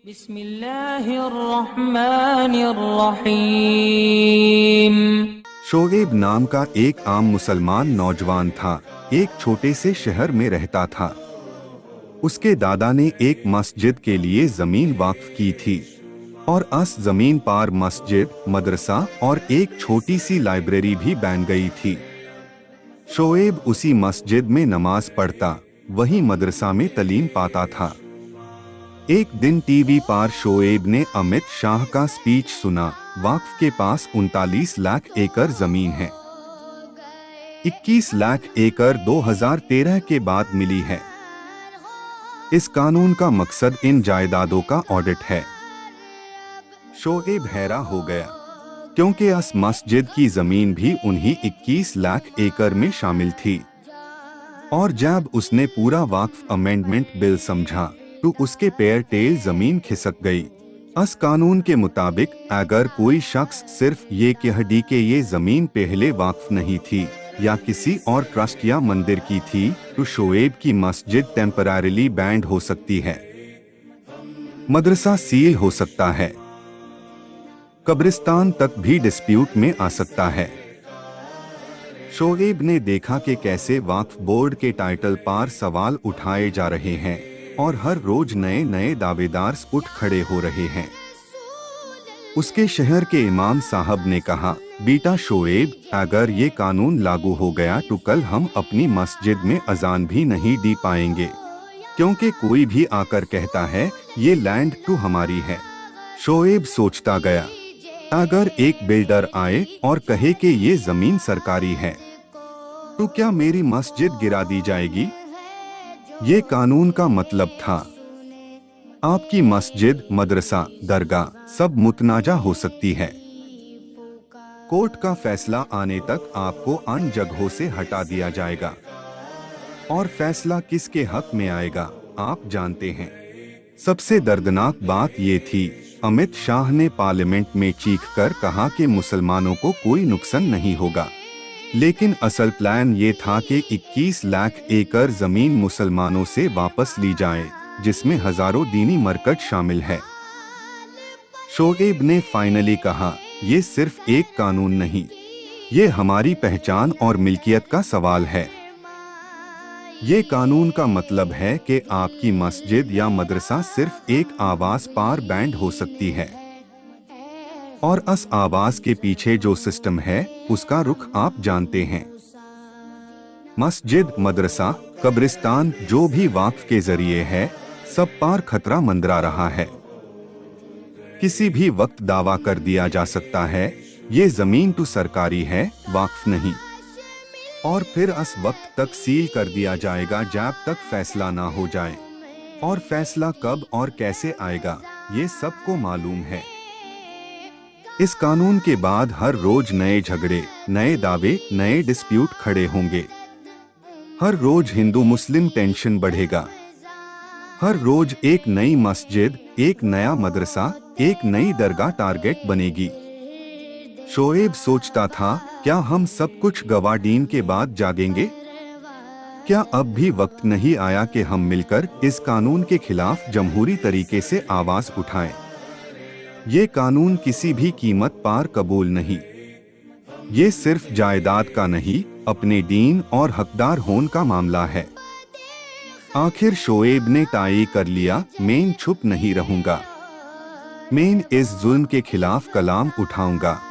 बिस्मिल्लाहिर्रहमानिर्रहीम। शोएब नाम का एक आम मुसलमान नौजवान था। एक छोटे से शहर में रहता था। उसके दादा ने एक मस्जिद के लिए जमीन वक्फ की थी और उस जमीन पर मस्जिद, मदरसा और एक छोटी सी लाइब्रेरी भी बन गई थी। शोएब उसी मस्जिद में नमाज पढ़ता, वही मदरसा में तालीम पाता था। एक दिन टीवी पर शोएब ने अमित शाह का स्पीच सुना। वक्फ के पास 39 लाख एकड़ जमीन है। 21 लाख एकड़ 2013 के बाद मिली है। इस कानून का मकसद इन जायदादों का ऑडिट है। शोएब हैरान हो गया, क्योंकि इस मस्जिद की जमीन भी उन्हीं 21 लाख एकड़ में शामिल थी। और जब उसने पूरा वक्फ अमेंडमेंट बिल समझा तो उसके पैर टेल जमीन खिसक गई। इस कानून के मुताबिक अगर कोई शख्स सिर्फ ये कह दे कि ये जमीन पहले वक्फ नहीं थी या किसी और ट्रस्ट या मंदिर की थी, तो शोएब की मस्जिद टेम्पररीली बैंड हो सकती है, मदरसा सील हो सकता है, कब्रिस्तान तक भी डिस्प्यूट में आ सकता है। शोएब ने देखा कि कैसे वक्फ बोर्ड के टाइटल पर सवाल उठाए जा रहे हैं और हर रोज नए नए दावेदार उठ खड़े हो रहे हैं। उसके शहर के इमाम साहब ने कहा, बेटा शोएब, अगर ये कानून लागू हो गया तो कल हम अपनी मस्जिद में अजान भी नहीं दे पाएंगे, क्योंकि कोई भी आकर कहता है ये लैंड तो हमारी है। शोएब सोचता गया, अगर एक बिल्डर आए और कहे कि ये जमीन सरकारी है तो क्या मेरी मस्जिद गिरा दी जाएगी? ये कानून का मतलब था आपकी मस्जिद, मदरसा, दरगाह सब मुतनाजा हो सकती है। कोर्ट का फैसला आने तक आपको अन्य जगहों से हटा दिया जाएगा। और फैसला किसके हक में आएगा आप जानते हैं। सबसे दर्दनाक बात ये थी, अमित शाह ने पार्लियामेंट में चीखकर कहा कि मुसलमानों को कोई नुकसान नहीं होगा, लेकिन असल प्लान ये था कि 21 लाख एकड़ जमीन मुसलमानों से वापस ली जाए, जिसमें हजारों दीनी मरकज शामिल है। शोएब ने फाइनली कहा, ये सिर्फ एक कानून नहीं, ये हमारी पहचान और मिल्कियत का सवाल है। ये कानून का मतलब है कि आपकी मस्जिद या मदरसा सिर्फ एक आवाज पर बैंड हो सकती है, और इस आवाज के पीछे जो सिस्टम है उसका रुख आप जानते हैं। मस्जिद, मदरसा, कब्रिस्तान जो भी वक्फ के जरिए है, सब पर खतरा मंडरा रहा है। किसी भी वक्त दावा कर दिया जा सकता है ये जमीन तो सरकारी है, वक्फ नहीं, और फिर इस वक्त तक सील कर दिया जाएगा जब तक फैसला ना हो जाए। और फैसला कब और कैसे आएगा ये सबको मालूम है। इस कानून के बाद हर रोज नए झगड़े, नए दावे, नए डिस्प्यूट खड़े होंगे। हर रोज हिंदू मुस्लिम टेंशन बढ़ेगा। हर रोज एक नई मस्जिद, एक नया मदरसा, एक नई दरगाह टारगेट बनेगी। शोएब सोचता था, क्या हम सब कुछ गवाडीन के बाद जागेंगे? क्या अब भी वक्त नहीं आया कि हम मिलकर इस कानून के खिलाफ जमहूरी तरीके से आवाज उठाएं? ये कानून किसी भी कीमत पर कबूल नहीं। ये सिर्फ जायदाद का नहीं, अपने दीन और हकदार होने का मामला है। आखिर शोएब ने तय कर लिया, मैं चुप नहीं रहूंगा। मैं इस जुल्म के खिलाफ कलम उठाऊंगा।